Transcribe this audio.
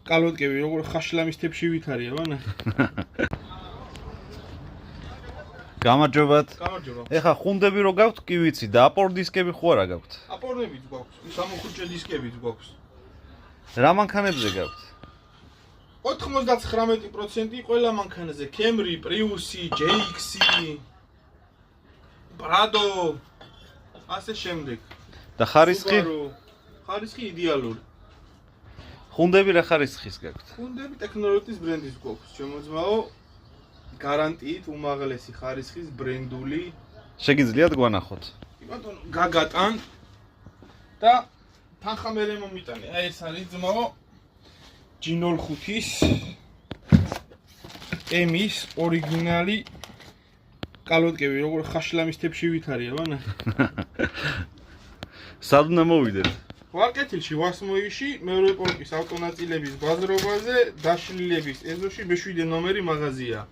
კალოტკები როგორ ხაშლამის თებში ვითარია ვანახე. გამარჯობათ. გამარჯობა. ეხა ხუნდები რო გაქვთ კი ვიცი და აპორ დისკები ხო არა გაქვთ? აპორნებიც გვაქვს, სამოხუჭე დისკებიც გვაქვს. რა მანქანებზე გაქვთ? 99% ყველა მანქანაზე, Camry, Prius, JX, Prado, ასე შემდეგ. და ხარისხი? ხარისხი იდეალური. ხუნდები რა ხარისხის გაქვთ? ხუნდები ტექნოლოგიის ბრენდის გვაქვს, შემოძმაო გარანტიით უმაღლესი ხარისხის ბრენდული. შეგიძლიათ გვანახოთ? ბატონო, გაგატან და თანხა მერე მომიტანე. აი ეს არის ძმაო G05-ის M-ის ორიგინალი კალოტკები, როგორ ხაშლამის თებში ვითარია ვანახე. სად უნდა მოვიდეთ? ვარკეთილში, ვასმოიში, მეორე პოლკის ავტონაწილების ბაზრობაზე, დაშლილების ეზოში, B7 ნომერი მაღაზია.